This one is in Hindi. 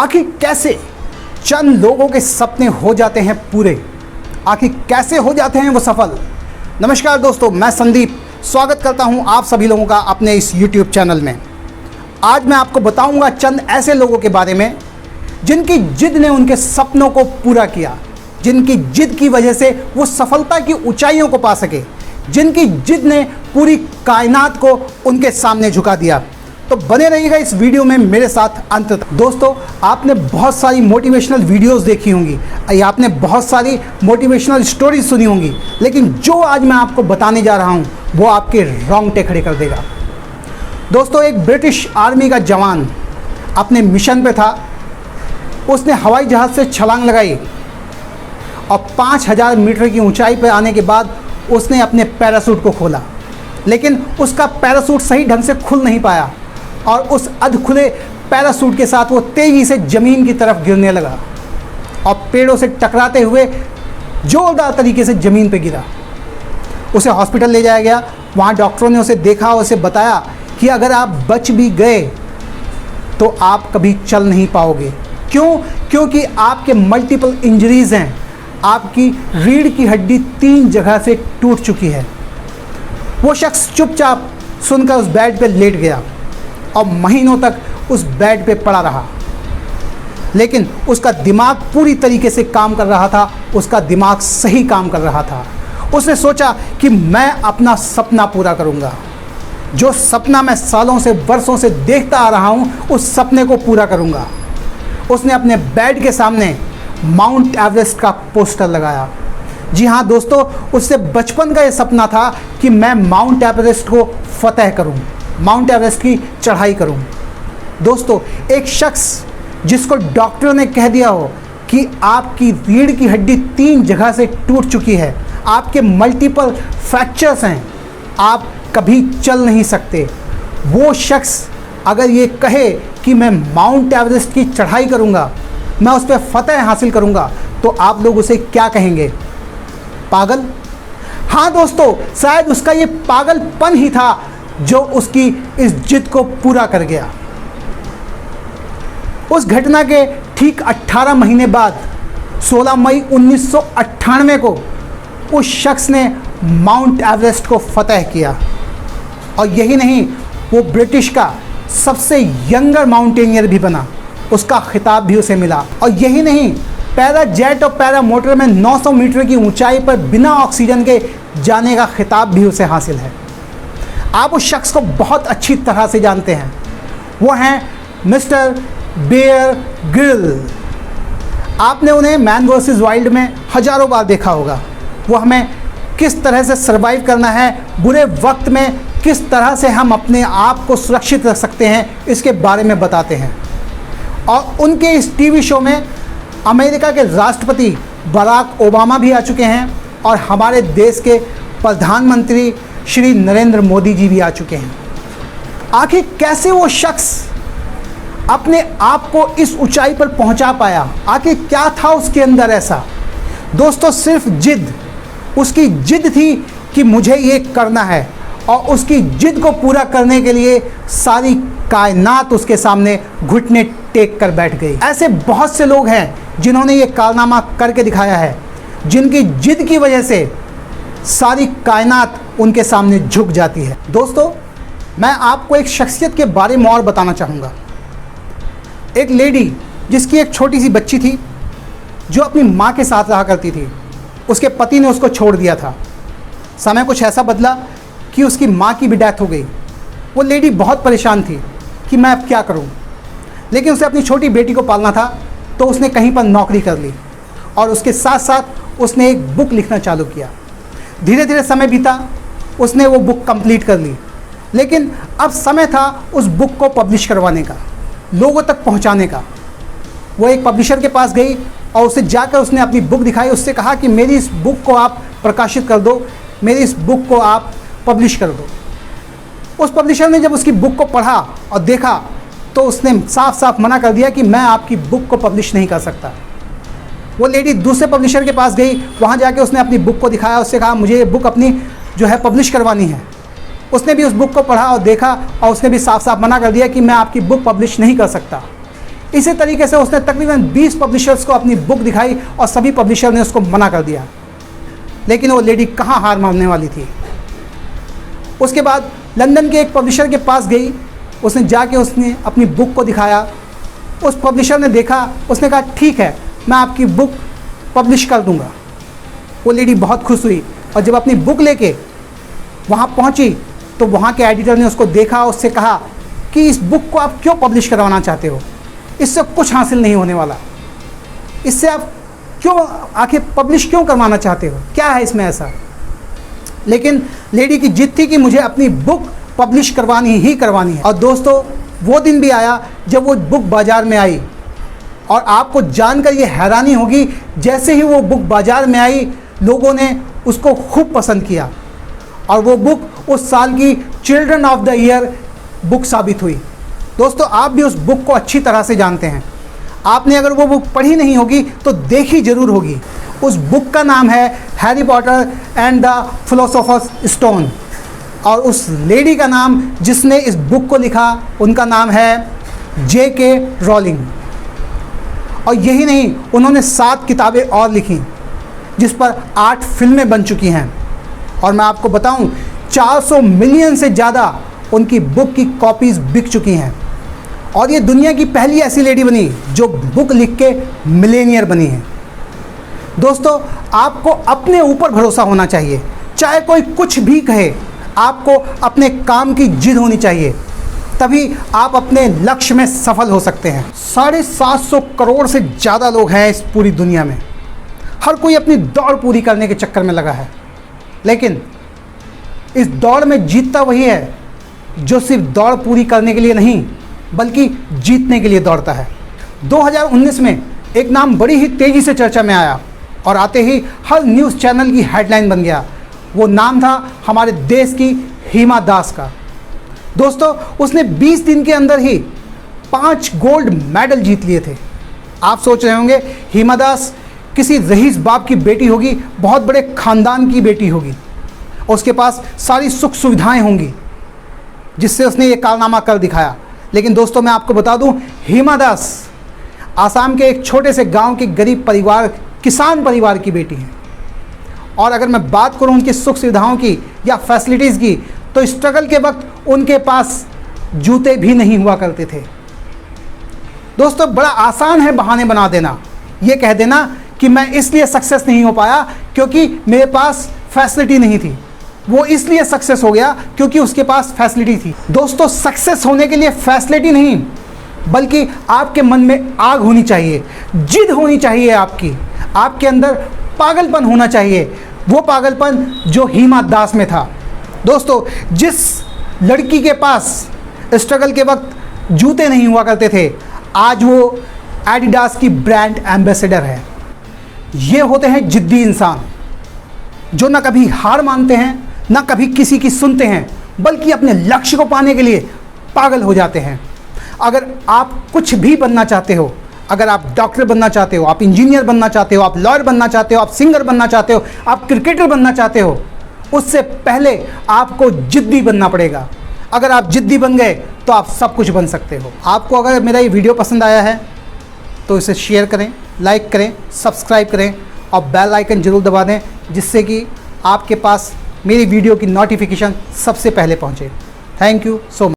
आखिर कैसे चंद लोगों के सपने हो जाते हैं पूरे, आखिर कैसे हो जाते हैं वो सफल। नमस्कार दोस्तों, मैं संदीप स्वागत करता हूं आप सभी लोगों का अपने इस YouTube चैनल में। आज मैं आपको बताऊंगा चंद ऐसे लोगों के बारे में जिनकी जिद ने उनके सपनों को पूरा किया, जिनकी जिद की वजह से वो सफलता की ऊंचाइयों को पा सके, जिनकी जिद ने पूरी कायनात को उनके सामने झुका दिया। तो बने रहिएगा इस वीडियो में मेरे साथ अंत तक। दोस्तों, आपने बहुत सारी मोटिवेशनल वीडियोस देखी होंगी या आपने बहुत सारी मोटिवेशनल स्टोरीज सुनी होंगी, लेकिन जो आज मैं आपको बताने जा रहा हूं वो आपके रोंगटे खड़े कर देगा। दोस्तों, एक ब्रिटिश आर्मी का जवान अपने मिशन पे था। उसने हवाई जहाज़ से छलांग लगाई और 5000 मीटर की ऊंचाई पर आने के बाद उसने अपने पैराशूट को खोला, लेकिन उसका पैराशूट सही ढंग से खुल नहीं पाया और उस अध खुले पैराशूट के साथ वो तेज़ी से ज़मीन की तरफ गिरने लगा और पेड़ों से टकराते हुए जोरदार तरीके से ज़मीन पर गिरा। उसे हॉस्पिटल ले जाया गया। वहाँ डॉक्टरों ने उसे देखा और उसे बताया कि अगर आप बच भी गए तो आप कभी चल नहीं पाओगे। क्यों? क्योंकि आपके मल्टीपल इंजरीज़ हैं। आपकी रीढ़ की हड्डी 3 जगह से टूट चुकी है। वो शख्स चुपचाप सुनकर उस बेड पर लेट गया और महीनों तक उस बेड पे पड़ा रहा, लेकिन उसका दिमाग पूरी तरीके से काम कर रहा था। उसका दिमाग सही काम कर रहा था। उसने सोचा कि मैं अपना सपना पूरा करूंगा। जो सपना मैं सालों से वर्षों से देखता आ रहा हूं, उस सपने को पूरा करूंगा। उसने अपने बेड के सामने माउंट एवरेस्ट का पोस्टर लगाया। जी हाँ दोस्तों, उससे बचपन का ये सपना था कि मैं माउंट एवरेस्ट को फतह करूं, माउंट एवरेस्ट की चढ़ाई करूं। दोस्तों, एक शख्स जिसको डॉक्टर ने कह दिया हो कि आपकी रीढ़ की हड्डी 3 जगह से टूट चुकी है, आपके मल्टीपल फ्रैक्चर्स हैं, आप कभी चल नहीं सकते, वो शख्स अगर ये कहे कि मैं माउंट एवरेस्ट की चढ़ाई करूंगा, मैं उस पर फतह हासिल करूंगा, तो आप लोग उसे क्या कहेंगे? पागल? हाँ दोस्तों, शायद उसका ये पागलपन ही था जो उसकी इस जिद को पूरा कर गया। उस घटना के ठीक 18 महीने बाद 16 मई 1998 को उस शख्स ने माउंट एवरेस्ट को फतह किया। और यही नहीं, वो ब्रिटिश का सबसे यंगर माउंटेनियर भी बना। उसका खिताब भी उसे मिला। और यही नहीं, पैरा जेट और पैरा मोटर में 900 मीटर की ऊंचाई पर बिना ऑक्सीजन के जाने का खिताब भी उसे हासिल है। आप उस शख्स को बहुत अच्छी तरह से जानते हैं। वो हैं मिस्टर बेयर ग्रिल्स। आपने उन्हें मैन वर्सेस वाइल्ड में हज़ारों बार देखा होगा। वो हमें किस तरह से सर्वाइव करना है, बुरे वक्त में किस तरह से हम अपने आप को सुरक्षित रख सकते हैं, इसके बारे में बताते हैं। और उनके इस टीवी शो में अमेरिका के राष्ट्रपति बराक ओबामा भी आ चुके हैं और हमारे देश के प्रधानमंत्री श्री नरेंद्र मोदी जी भी आ चुके हैं। आखिर कैसे वो शख्स अपने आप को इस ऊंचाई पर पहुंचा पाया? आखिर क्या था उसके अंदर ऐसा? दोस्तों, सिर्फ जिद। उसकी जिद थी कि मुझे ये करना है, और उसकी जिद को पूरा करने के लिए सारी कायनात उसके सामने घुटने टेक कर बैठ गई। ऐसे बहुत से लोग हैं जिन्होंने ये कारनामा करके दिखाया है, जिनकी जिद की वजह से सारी कायनात उनके सामने झुक जाती है। दोस्तों, मैं आपको एक शख्सियत के बारे में और बताना चाहूँगा। एक लेडी जिसकी एक छोटी सी बच्ची थी जो अपनी माँ के साथ रहा करती थी। उसके पति ने उसको छोड़ दिया था। समय कुछ ऐसा बदला कि उसकी माँ की भी डेथ हो गई। वो लेडी बहुत परेशान थी कि मैं अब क्या करूं, लेकिन उसे अपनी छोटी बेटी को पालना था, तो उसने कहीं पर नौकरी कर ली और उसके साथ साथ उसने एक बुक लिखना चालू किया। धीरे धीरे समय बीता, उसने वो बुक कंप्लीट कर ली, लेकिन अब समय था उस बुक को पब्लिश करवाने का, लोगों तक पहुंचाने का। वो एक पब्लिशर के पास गई और उसे जाकर उसने अपनी बुक दिखाई। उससे कहा कि मेरी इस बुक को आप प्रकाशित कर दो, मेरी इस बुक को आप पब्लिश कर दो। उस पब्लिशर ने जब उसकी बुक को पढ़ा और देखा तो उसने साफ साफ मना कर दिया कि मैं आपकी बुक को पब्लिश नहीं कर सकता। वो लेडी दूसरे पब्लिशर के पास गई, वहाँ जाके उसने अपनी बुक को दिखाया। उससे कहा मुझे ये बुक अपनी जो है पब्लिश करवानी है। उसने भी उस बुक को पढ़ा और देखा और उसने भी साफ साफ मना कर दिया कि मैं आपकी बुक पब्लिश नहीं कर सकता। इसी तरीके से उसने तकरीबन 20 पब्लिशर्स को अपनी बुक दिखाई और सभी पब्लिशर ने उसको मना कर दिया। लेकिन वो लेडी कहाँ हार मानने वाली थी। उसके बाद लंदन के एक पब्लिशर के पास गई, उसने जाके उसने अपनी बुक को दिखाया। उस पब्लिशर ने देखा, उसने कहा ठीक है, मैं आपकी बुक पब्लिश कर दूंगा। वो लेडी बहुत खुश हुई और जब अपनी बुक लेके वहाँ पहुँची तो वहाँ के एडिटर ने उसको देखा, उससे कहा कि इस बुक को आप क्यों पब्लिश करवाना चाहते हो, इससे कुछ हासिल नहीं होने वाला, इससे आप क्यों आखिर पब्लिश क्यों करवाना चाहते हो, क्या है इसमें ऐसा। लेकिन लेडी की जिद थी कि मुझे अपनी बुक पब्लिश करवानी ही करवानी है। और दोस्तों, वो दिन भी आया जब वो बुक बाज़ार में आई और आपको जानकर ये हैरानी होगी, जैसे ही वो बुक बाज़ार में आई लोगों ने उसको खूब पसंद किया और वो बुक उस साल की children of the year book साबित हुई। दोस्तों, आप भी उस बुक को अच्छी तरह से जानते हैं। आपने अगर वो बुक पढ़ी नहीं होगी तो देखी ज़रूर होगी। उस बुक का नाम है Harry Potter and the philosopher's stone और उस लेडी का नाम जिसने इस बुक को लिखा उनका नाम है J.K. रॉलिंग। और यही नहीं, उन्होंने 7 किताबें और लिखी जिस पर 8 फिल्में बन चुकी हैं। और मैं आपको बताऊं, 400 मिलियन से ज़्यादा उनकी बुक की कॉपीज़ बिक चुकी हैं। और ये दुनिया की पहली ऐसी लेडी बनी जो बुक लिख के मिलेनियर बनी है। दोस्तों, आपको अपने ऊपर भरोसा होना चाहिए, चाहे कोई कुछ भी कहे। आपको अपने काम की जिद होनी चाहिए, तभी आप अपने लक्ष्य में सफल हो सकते हैं। 750 करोड़ से ज़्यादा लोग हैं इस पूरी दुनिया में। हर कोई अपनी दौड़ पूरी करने के चक्कर में लगा है, लेकिन इस दौड़ में जीतता वही है जो सिर्फ दौड़ पूरी करने के लिए नहीं बल्कि जीतने के लिए दौड़ता है। 2019 में एक नाम बड़ी ही तेज़ी से चर्चा में आया और आते ही हर न्यूज़ चैनल की हेडलाइन बन गया। वो नाम था हमारे देश की हिमा दास का। दोस्तों, उसने 20 दिन के अंदर ही 5 गोल्ड मेडल जीत लिए थे। आप सोच रहे होंगे हिमा दास किसी रईस बाप की बेटी होगी, बहुत बड़े ख़ानदान की बेटी होगी, उसके पास सारी सुख सुविधाएं होंगी जिससे उसने ये कारनामा कर दिखाया। लेकिन दोस्तों, मैं आपको बता दूं, हिमा दास आसाम के एक छोटे से गांव के गरीब परिवार, किसान परिवार की बेटी है। और अगर मैं बात करूं उनकी सुख सुविधाओं की या फैसिलिटीज़ की, तो स्ट्रगल के वक्त उनके पास जूते भी नहीं हुआ करते थे। दोस्तों, बड़ा आसान है बहाने बना देना, ये कह देना कि मैं इसलिए सक्सेस नहीं हो पाया क्योंकि मेरे पास फैसिलिटी नहीं थी। वो इसलिए सक्सेस हो गया क्योंकि उसके पास फैसिलिटी थी। दोस्तों, सक्सेस होने के लिए फैसिलिटी नहीं बल्कि आपके मन में आग होनी चाहिए, जिद होनी चाहिए, आपके अंदर पागलपन होना चाहिए, वो पागलपन जो हिमा दास में था। दोस्तों, जिस लड़की के पास स्ट्रगल के वक्त जूते नहीं हुआ करते थे, आज वो एडिडास की ब्रांड एम्बेसडर है। ये होते हैं जिद्दी इंसान जो ना कभी हार मानते हैं, ना कभी किसी की सुनते हैं, बल्कि अपने लक्ष्य को पाने के लिए पागल हो जाते हैं। अगर आप कुछ भी बनना चाहते हो, अगर आप डॉक्टर बनना चाहते हो, आप इंजीनियर बनना चाहते हो, आप लॉयर बनना चाहते हो, आप सिंगर बनना चाहते हो, आप क्रिकेटर बनना चाहते हो, उससे पहले आपको जिद्दी बनना पड़ेगा। अगर आप जिद्दी बन गए तो आप सब कुछ बन सकते हो। आपको अगर मेरा ये वीडियो पसंद आया है तो इसे शेयर करें, लाइक करें, सब्सक्राइब करें और बेल आइकन ज़रूर दबा दें, जिससे कि आपके पास मेरी वीडियो की नोटिफिकेशन सबसे पहले पहुंचे। Thank you so much.